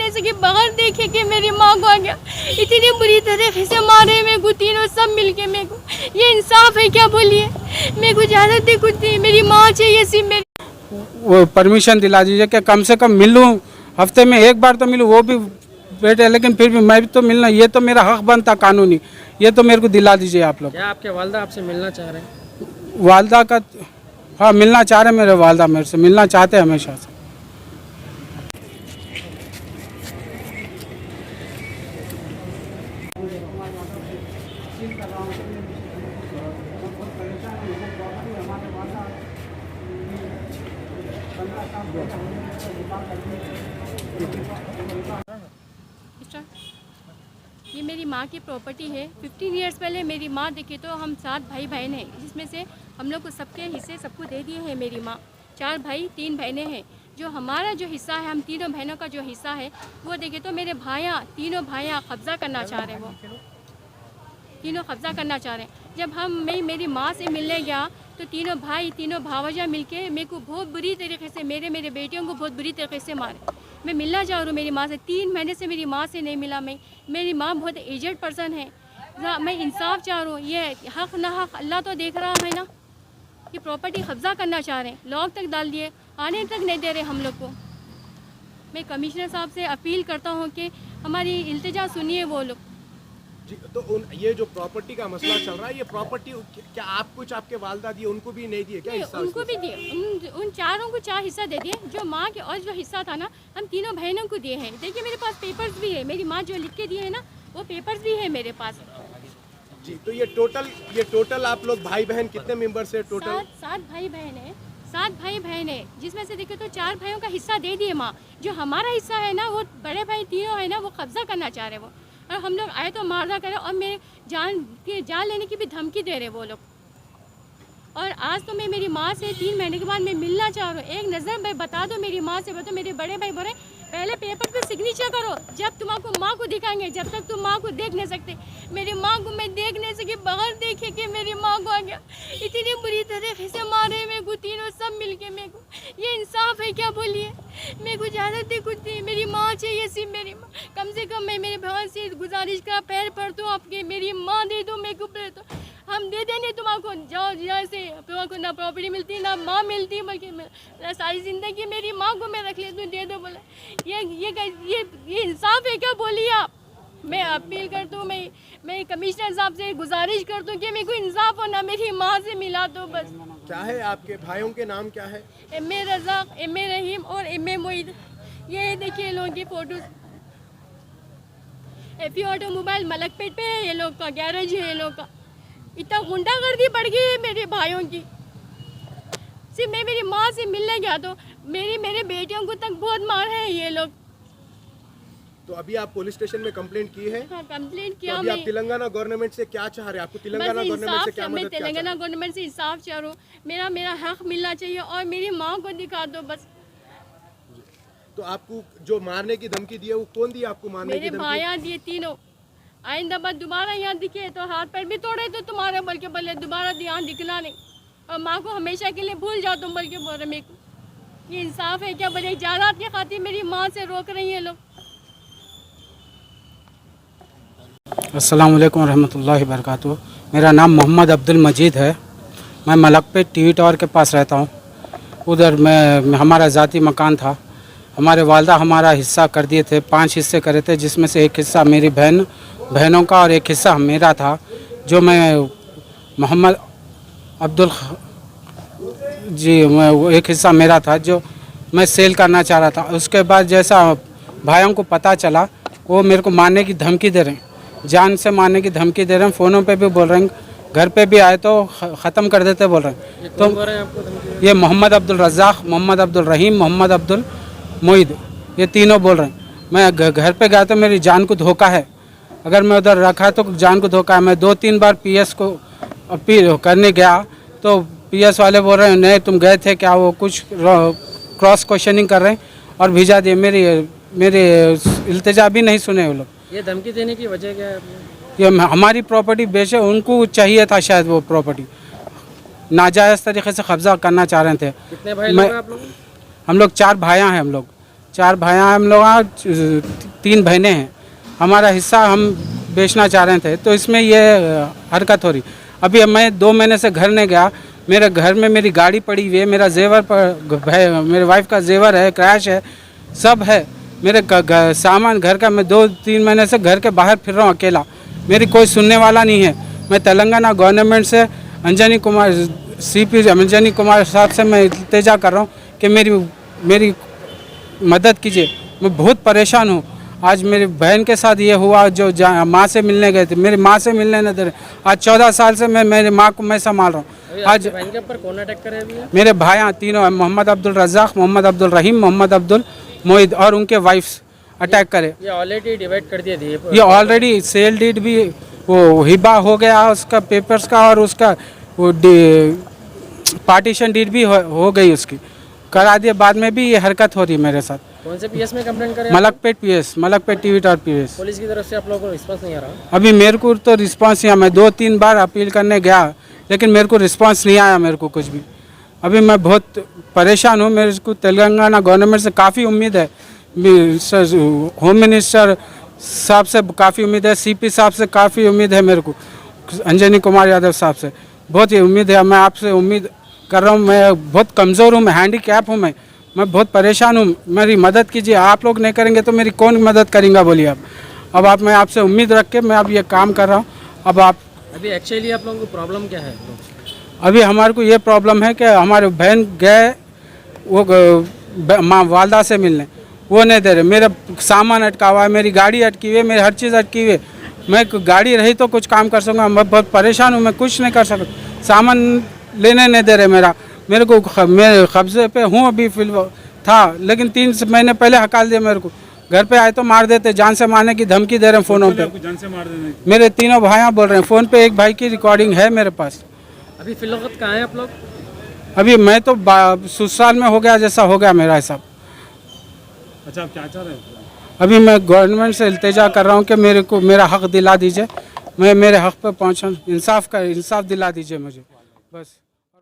देखने से कि बगैर देखे कि मेरी माँ को आ गया, इतनी बुरी तरीके से मारे मेरे को तीनों सब मिलके। मेरे को ये इंसाफ है क्या बोलिए? मेरे को इजाज़त दी कुछ नहीं, मेरी माँ चाहिए सिर्फ मेरी। वो परमिशन दिला दीजिए कि कम से कम मिलूँ, हफ्ते में एक बार तो मिलूँ, वो भी बेटे, लेकिन फिर भी मैं भी तो मिलना, ये तो मेरा हक बनता कानूनी, ये तो मेरे को दिला दीजिए आप लोग। क्या आपके वालदा आपसे मिलना चाह रहे हैं? वालदा का, हाँ मिलना चाह रहे, मेरे वालदा मेरे से मिलना चाहते हैं हमेशा से। ये मेरी माँ की प्रॉपर्टी है। 15 इयर्स पहले मेरी माँ देखे तो हम 7 भाई बहन हैं, जिसमें से हम लोग को सबके हिस्से सबको दे दिए हैं। मेरी माँ 4 भाई 3 बहनें हैं। जो हमारा जो हिस्सा है, हम तीनों बहनों का जो हिस्सा है वो देखे तो मेरे भाइयाँ, तीनों भाइयाँ कब्ज़ा करना चाह रहे हैं। वो तीनों कब्ज़ा करना चाह रहे हैं। जब मैं मेरी माँ से मिलने गया तो तीनों भाई, तीनों भावजा मिलके मेरे को बहुत बुरी तरीके से, मेरे बेटियों को बहुत बुरी तरीके से मारे। मैं मिलना चाह रही हूँ मेरी माँ से, 3 महीने से मेरी माँ से नहीं मिला। मेरी माँ बहुत एजड पर्सन है। मैं इंसाफ चाह रही हूँ। ये हक ना हक अल्लाह तो देख रहा है ना। ये प्रॉपर्टी कब्ज़ा करना चाह रहे हैं, लॉक तक डाल दिए, आने तक नहीं दे रहे हम लोग को। मैं कमिश्नर साहब से अपील करता हूँ कि हमारी इल्तिजा सुनिए वो लोग। जी, तो ये जो प्रॉपर्टी का मसला चल रहा है, ये प्रॉपर्टी क्या आप कुछ आपके वालदा दिए, उनको भी नहीं दिए क्या हिस्सा? उनको भी दिए, उन चारों को 4 हिस्सा दे दिए। जो माँ के और जो हिस्सा था ना, हम तीनों बहनों को दिए हैं। देखिए मेरे पास पेपर्स भी है, मेरी माँ जो लिख के दिए है ना, वो पेपर्स भी है मेरे पास। जी, तो ये टोटल आप लोग भाई बहन कितने मेंबर्स है टोटल? 7 भाई बहन है, 7 भाई बहन है, जिसमें से देखिए तो 4 भाइयों का हिस्सा दे दिए माँ। जो हमारा हिस्सा है ना, वो बड़े भाई तीनों है ना, वो कब्जा करना चाह रहे वो। और हम लोग आए तो मारना करें, और मेरे जान लेने की भी धमकी दे रहे वो लोग। और आज तो मैं मेरी माँ से 3 महीने के बाद मैं मिलना चाह रहा हूँ। एक नज़र मैं बता दो मेरी माँ से, बताओ। मेरे बड़े भाई बोले पहले पेपर पे सिग्नेचर करो, जब तुमको माँ को दिखाएंगे, जब तक तुम माँ को देख नहीं सकते। मेरी माँ को मैं देख नहीं सकी, बगैर देखे कि मेरी माँ को आ गया, इतनी बुरी तरीके से मारे मेरे को तीनों सब मिलके। मेरे को ये इंसाफ है क्या बोलिए? मेरे को इजाज़त दी कुछ नहीं, मेरी माँ चाहिए सिर्फ मेरी माँ। कम से कम मैं मेरे भगवान से गुजारिश कर पैर पड़ता हूँ आपके, मेरी माँ दे दो मेरे को। तो हम दे देंगे तुमको, जाओ जैसे तुमको ना प्रॉपर्टी मिलती ना माँ मिलती, बल्कि सारी ज़िंदगी मेरी माँ को मैं रख लेती हूँ, दे दो। बोला ये इंसाफ है क्या बोलिए आप? मैं अपील करता हूँ, मैं कमिश्नर साहब से गुजारिश करता हूँ कि मेरे को इंसाफ होना, मेरी माँ से मिला दो बस। क्या है आपके भाइयों के नाम क्या है? एम.ए. रज़ाक, एम.ए. रहीम और एम.ए. मोईद। ये देखिए लोगों की फोटोज। एफी ऑटोमोबाइल मलकपेट पे है ये लोग का गैरेज है। ये लोग का इतना गुंडागर्दी बढ़ गई है मेरे भाइयों की। सिर्फ मैं मेरी माँ से मिलने गया तो मेरे बेटियों को तक बहुत मार है ये लोग। तो अभी आप पुलिस स्टेशन में कंप्लेंट की है? हाँ, कंप्लेंट किया। तो अभी आप तेलंगाना गवर्नमेंट से क्या चाह रहे हैं? आपको तेलंगाना गवर्नमेंट से क्या मदद? मैं तेलंगाना गवर्नमेंट से इंसाफ चाह रहा हूँ। मेरा हक मिलना चाहिए और मेरी माँ को दिखा दो बस। तो आपको जो मारने की धमकी दी है वो कौन दी आपको मारने की मेरे धमकी? भाइयाँ दिए तीनों। आइंदा बार दोबारा यहाँ दिखे तो हाथ पैर भी तोड़े तो तुम्हारे, बल्कि बोले दोबारा यहाँ दिखना नहीं, और माँ को हमेशा के लिए भूल जाओ तुम, बल्कि बोल रहे मेरे को। ये इंसाफ है क्या? बड़े जायदाद के खातिर मेरी माँ से रोक रही है लोग। अस्सलाम वालेकुम रहमतुल्लाहि वबरकातुहू। मेरा नाम मोहम्मद अब्दुल मजीद है। मैं मलकपेट टीवी टावर के पास रहता हूँ। उधर हमारा ज़ाती मकान था। हमारे वालदा हमारा हिस्सा कर दिए थे, 5 हिस्से करे थे, जिसमें से एक हिस्सा मेरी बहनों का और एक हिस्सा मेरा था। जो मैं मोहम्मद अब्दुल जी, मैं एक हिस्सा मेरा था जो मैं सेल करना चाह रहा था। उसके बाद जैसा भाइयों को पता चला, वो मेरे को मारने की धमकी दे रहे हैं, जान से मारने की धमकी दे रहे हैं। फ़ोनों पे भी बोल रहे हैं, घर पे भी आए तो ख़त्म कर देते बोल रहे हैं। तो ये मोहम्मद अब्दुल रज़ाक, मोहम्मद अब्दुल रहीम, मोहम्मद अब्दुल मोईद, ये तीनों बोल रहे हैं। मैं घर पे गया तो मेरी जान को धोखा है। अगर मैं उधर रखा तो जान को धोखा है। मैं 2-3 बार पीएस को अपील करने गया तो पीएस वाले बोल रहे हैं नहीं तुम गए थे क्या, वो कुछ क्रॉस क्वेश्चनिंग कर रहे हैं और भेजा दिए। मेरे इल्तिजा भी नहीं सुने वो लोग। ये धमकी देने की वजह क्या है? ये हमारी प्रॉपर्टी बेचे, उनको चाहिए था शायद वो प्रॉपर्टी, नाजायज़ तरीके से कब्जा करना चाह रहे थे। कितने भाई लोग हैं आप लोग? हम लोग 4 भाइयाँ हैं हम लोग। 4 भाई हैं हम लोग, 3 बहनें हैं। हमारा हिस्सा हम बेचना चाह रहे थे, तो इसमें ये हरकत हो रही। अभी मैं 2 महीने से घर नहीं गया, मेरे घर में मेरी गाड़ी पड़ी हुई है, मेरा जेवर पर मेरे वाइफ का जेवर है, क्रैश है, सब है, मेरे सामान घर का। मैं 2-3 महीने से घर के बाहर फिर रहा हूँ अकेला, मेरी कोई सुनने वाला नहीं है। मैं तेलंगाना गवर्नमेंट से अंजनी कुमार CP अंजनी कुमार साहब से मैं इल्तिजा कर रहा हूँ कि मेरी मदद कीजिए। मैं बहुत परेशान हूँ। आज मेरी बहन के साथ ये हुआ, जो माँ से मिलने गए थे, मेरी माँ से मिलने न दे रहे। आज 14 साल से मैं मेरी माँ को मैं संभाल रहा हूँ। आज बहन के ऊपर कौन अटैक करे अभी? मेरे भाई तीनों हैं, मोहम्मद अब्दुल रज़ाक, मोहम्मद अब्दुल रहीम, मोहम्मद अब्दुल मोहिद और उनके वाइफ्स अटैक करे। ये ऑलरेडी डिवाइड कर दिए थे ये ऑलरेडी सेल डीड भी वो हिबा हो गया उसका पेपर्स का, और उसका वो पार्टीशन डीड भी हो गई, उसकी करा दिए। बाद में भी ये हरकत हो रही है मेरे साथ। कौन से PS में कंप्लेंट करें? Malakpet PS, Malakpet TV tower PS। Police की तरफ से आप लोगों को रिस्पांस नहीं आ रहा? अभी मेरे को तो रिस्पांस नहीं आया। मैं 2-3 बार अपील करने गया, लेकिन मेरे को रिस्पांस नहीं आया, मेरे को कुछ भी। अभी मैं बहुत परेशान हूँ। मेरे को तेलंगाना गवर्नमेंट से काफ़ी उम्मीद है, होम मिनिस्टर साहब से काफ़ी उम्मीद है, CP साहब से काफ़ी उम्मीद है, मेरे को अंजनी कुमार यादव साहब से बहुत ही उम्मीद है। मैं आपसे उम्मीद कर रहा हूँ। मैं बहुत कमज़ोर हूँ, मैं हैंडीकैप हूँ, मैं बहुत परेशान हूँ। मेरी मदद कीजिए। आप लोग नहीं करेंगे तो मेरी कौन मदद करेंगे बोलिए आप। अब आप मैं आपसे उम्मीद रख के मैं अब ये काम कर रहा हूँ। अब आप अभी एक्चुअली आप लोगों को प्रॉब्लम क्या है? अभी हमारे को ये प्रॉब्लम है कि हमारे बहन गए वो माँ वालदा से मिलने, वो नहीं दे रहे। मेरा सामान अटका हुआ है, मेरी गाड़ी अटकी हुई है, मेरी हर चीज़ अटकी हुई है। मैं गाड़ी रही तो कुछ काम कर सकूँगा, मैं बहुत परेशान हूँ, मैं कुछ नहीं कर सकता। सामान लेने नहीं दे रहे। मेरे को मेरे कब्जे पे हूँ अभी था, लेकिन 3 महीने पहले हकाल दिया मेरे को। घर पे आए तो मार देते, जान से मारने की धमकी दे रहे हैं फ़ोनों पे। जान से मार देने की। मेरे तीनों भाइयाँ बोल रहे हैं फ़ोन पे। एक भाई की रिकॉर्डिंग है मेरे पास। अभी फिलहाल कहाँ हैं आप लोग? अभी मैं तो ससुराल में हो गया जैसा हो गया मेरा हिसाब। अच्छा, आप क्या चाह रहे हैं? अभी मैं गवर्नमेंट से इल्तिजा कर रहा हूँ कि मेरे को मेरा हक दिला दीजिए। मैं मेरे हक पे पहुँचा, इंसाफ दिला दीजिए मुझे बस।